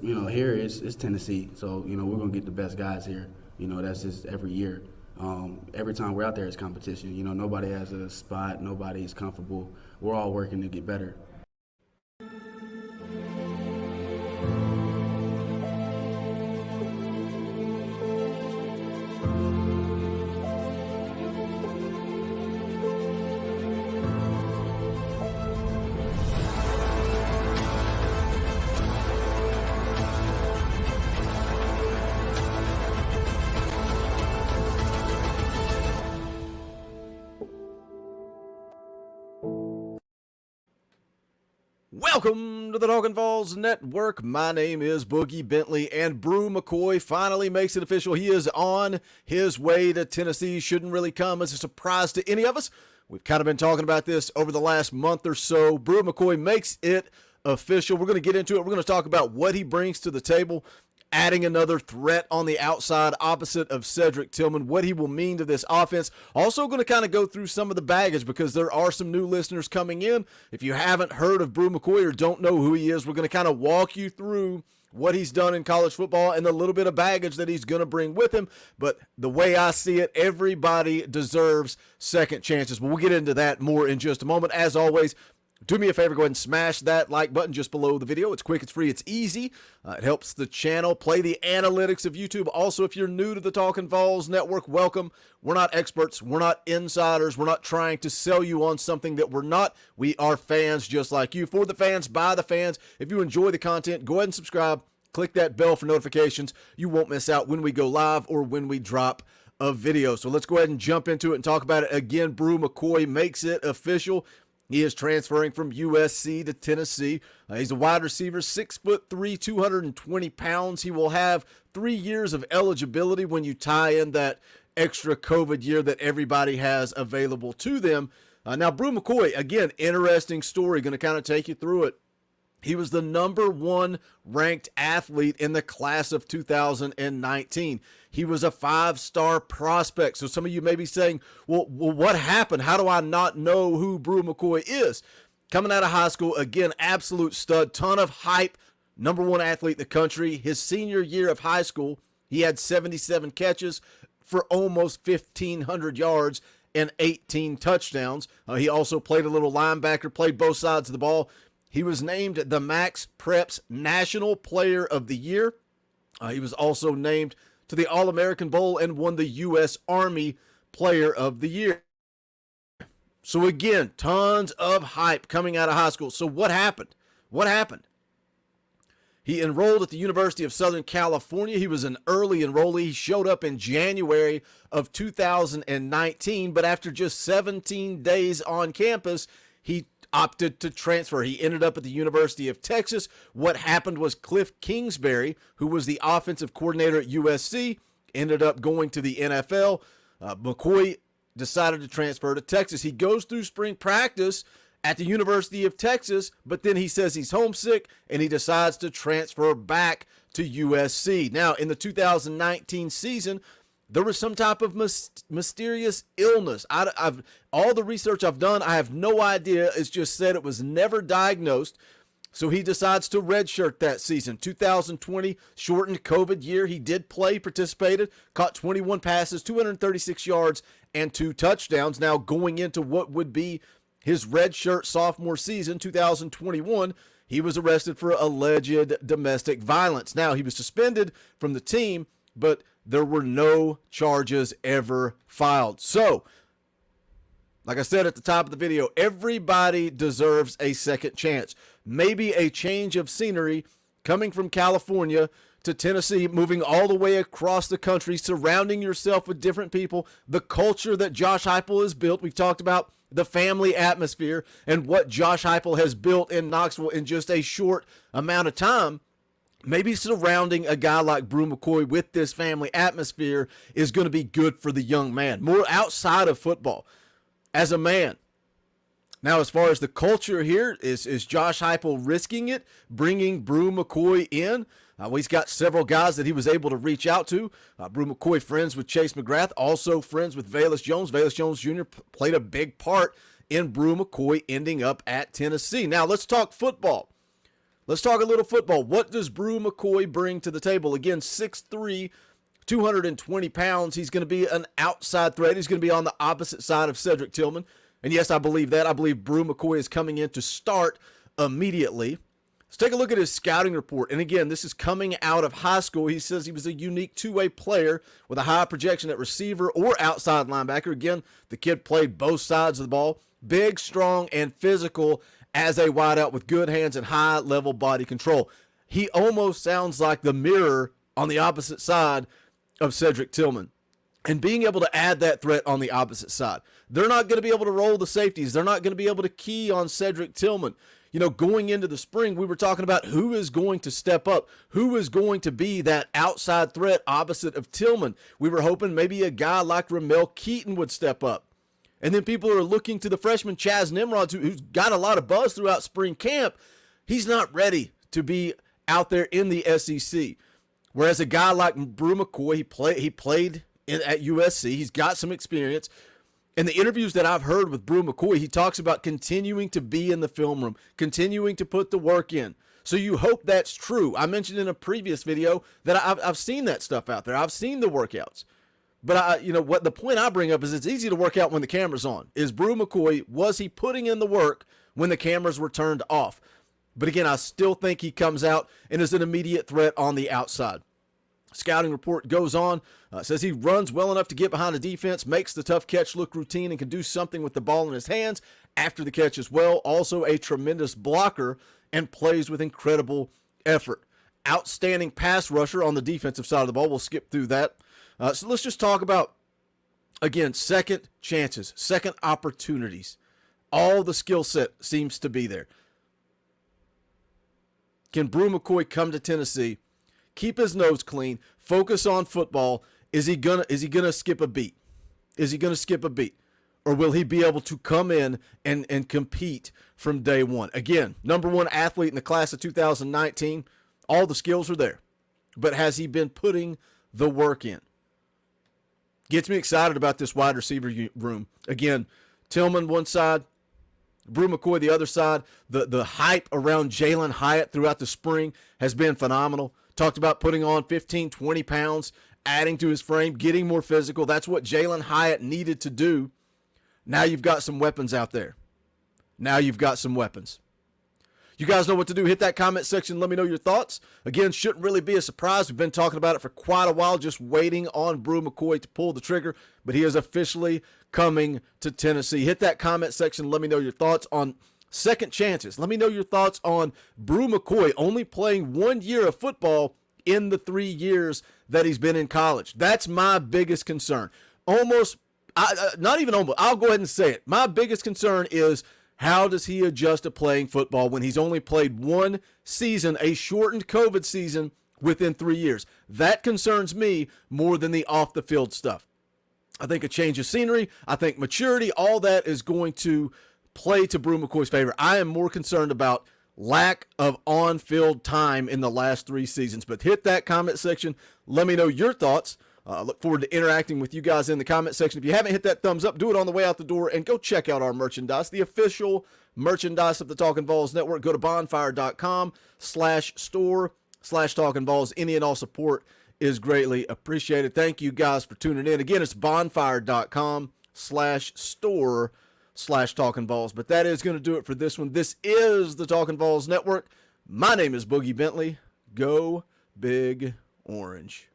here it's Tennessee, so we're gonna get the best guys here. That's just every year. Every time we're out there, it's competition. Nobody has a spot, nobody's comfortable. We're all working to get better. Welcome to the Talkin VAWLS Network. My name is Boogie Bentley, and Bru McCoy finally makes it official. He is on his way to Tennessee. Shouldn't really come as a surprise to any of us. We've kind of been talking about this over the last month or so. Bru McCoy makes it official. We're going to get into it. We're going to talk about what he brings to the table, adding another threat on the outside opposite of Cedric Tillman, what he will mean to this offense. Also going to kind of go through some of the baggage because there are some new listeners coming in. If you haven't heard of Bru McCoy or don't know who he is, we're going to kind of walk you through what he's done in college football and the little bit of baggage that he's going to bring with him. But the way I see it, everybody deserves second chances. But we'll get into that more in just a moment. As always, do me a favor, go ahead and smash that like button just below the video. It's quick, it's free, it's easy. It helps the channel play the analytics of YouTube. Also, if you're new to the Talkin VAWLS Network, welcome. We're not experts. We're not insiders. We're not trying to sell you on something that we're not. We are fans just like you. For the fans, by the fans. If you enjoy the content, go ahead and subscribe. Click that bell for notifications. You won't miss out when we go live or when we drop a video. So let's go ahead and jump into it and talk about it. Again, Bru McCoy makes it official. He is transferring from USC to Tennessee. He's a wide receiver, 6'3", 220 pounds. He will have 3 years of eligibility when you tie in that extra COVID year that everybody has available to them. Now, Bru McCoy, again, interesting story. Going to kind of take you through it. He was the #1 ranked athlete in the class of 2019. He was a 5-star prospect. So some of you may be saying, well, what happened? How do I not know who Bru McCoy is? Coming out of high school, again, absolute stud, ton of hype, #1 athlete in the country. His senior year of high school, he had 77 catches for almost 1,500 yards and 18 touchdowns. He also played a little linebacker, played both sides of the ball. He was named the Max Preps National Player of the Year. He was also named to the All-American Bowl and won the U.S. Army Player of the Year. So again, tons of hype coming out of high school. So what happened? What happened? He enrolled at the University of Southern California. He was an early enrollee. He showed up in January of 2019, but after just 17 days on campus, he opted to transfer. He ended up at the University of Texas. What happened was Cliff Kingsbury, who was the offensive coordinator at USC, ended up going to the NFL. McCoy decided to transfer to Texas. He goes through spring practice at the University of Texas, but then he says he's homesick and he decides to transfer back to USC. Now, in the 2019 season, there was some type of mysterious illness. All the research I've done, I have no idea. It's just said it was never diagnosed. So he decides to redshirt that season. 2020, shortened COVID year. He did play, participated, caught 21 passes, 236 yards, and 2 touchdowns. Now going into what would be his redshirt sophomore season, 2021, he was arrested for alleged domestic violence. Now, he was suspended from the team, but there were no charges ever filed. So, like I said at the top of the video, everybody deserves a second chance. Maybe a change of scenery coming from California to Tennessee, moving all the way across the country, surrounding yourself with different people, the culture that Josh Heupel has built. We've talked about the family atmosphere and what Josh Heupel has built in Knoxville in just a short amount of time. Maybe surrounding a guy like Bru McCoy with this family atmosphere is going to be good for the young man, more outside of football as a man. Now, as far as the culture here, is Josh Heupel risking it, bringing Bru McCoy in? Well, he's got several guys that he was able to reach out to. Bru McCoy, friends with Chase McGrath, also friends with VAWLS Jones. VAWLS Jones Jr. played a big part in Bru McCoy ending up at Tennessee. Now, let's talk football. let's talk a little football. What does Bru McCoy bring to the table? Again, 6'3", 220 pounds. He's going to be an outside threat. He's going to be on the opposite side of Cedric Tillman. And yes, I believe that. I believe Bru McCoy is coming in to start immediately. Let's take a look at his scouting report. And again, this is coming out of high school. He says he was a unique two-way player with a high projection at receiver or outside linebacker. Again, the kid played both sides of the ball. Big, strong, and physical as a wideout with good hands and high-level body control. He almost sounds like the mirror on the opposite side of Cedric Tillman. And being able to add that threat on the opposite side. They're not going to be able to roll the safeties. They're not going to be able to key on Cedric Tillman. You know, going into the spring, we were talking about who is going to step up, who is going to be that outside threat opposite of Tillman. We were hoping maybe a guy like Ramel Keaton would step up. And then people are looking to the freshman Chaz Nimrod, who's got a lot of buzz throughout spring camp. He's not ready to be out there in the SEC. Whereas a guy like Bru McCoy, he played at USC. He's got some experience. In the interviews that I've heard with Bru McCoy, he talks about continuing to be in the film room, continuing to put the work in. So you hope that's true. I mentioned in a previous video that I've seen that stuff out there. I've seen the workouts. But what the point I bring up is it's easy to work out when the camera's on. Is Bru McCoy, was he putting in the work when the cameras were turned off? But again, I still think he comes out and is an immediate threat on the outside. Scouting report goes on, says he runs well enough to get behind the defense, makes the tough catch look routine, and can do something with the ball in his hands after the catch as well. Also a tremendous blocker and plays with incredible effort. Outstanding pass rusher on the defensive side of the ball. We'll skip through that. So let's just talk about, again, second chances, second opportunities. All the skill set seems to be there. Can Bru McCoy come to Tennessee, keep his nose clean, focus on football? Is he gonna skip a beat? Is he gonna skip a beat? Or will he be able to come in and compete from day one? Again, number one athlete in the class of 2019. All the skills are there. But has he been putting the work in? Gets me excited about this wide receiver room. Again, Tillman one side, Bru McCoy the other side. The hype around Jalen Hyatt throughout the spring has been phenomenal. Talked about putting on 15, 20 pounds, adding to his frame, getting more physical. That's what Jalen Hyatt needed to do. Now you've got some weapons out there. Now you've got some weapons. You guys know what to do. Hit that comment section. Let me know your thoughts. Again, shouldn't really be a surprise. We've been talking about it for quite a while, just waiting on Bru McCoy to pull the trigger, but he is officially coming to Tennessee. Hit that comment section. Let me know your thoughts on second chances. Let me know your thoughts on Bru McCoy only playing 1 year of football in the 3 years that he's been in college. That's my biggest concern. Not even almost. I'll go ahead and say it. My biggest concern is, how does he adjust to playing football when he's only played one season, a shortened COVID season, within 3 years? That concerns me more than the off-the-field stuff. I think a change of scenery, I think maturity, all that is going to play to Bru McCoy's favor. I am more concerned about lack of on-field time in the last 3 seasons. But hit that comment section. Let me know your thoughts. Look forward to interacting with you guys in the comment section. If you haven't hit that thumbs up, do it on the way out the door, and go check out our merchandise, the official merchandise of the Talkin' VAWLS Network. Go to bonfire.com/store/Talkin' VAWLS. Any and all support is greatly appreciated. Thank you guys for tuning in. Again, it's bonfire.com/store/Talkin' VAWLS. But that is going to do it for this one. This is the Talkin' VAWLS Network. My name is Boogie Bentley. Go Big Orange.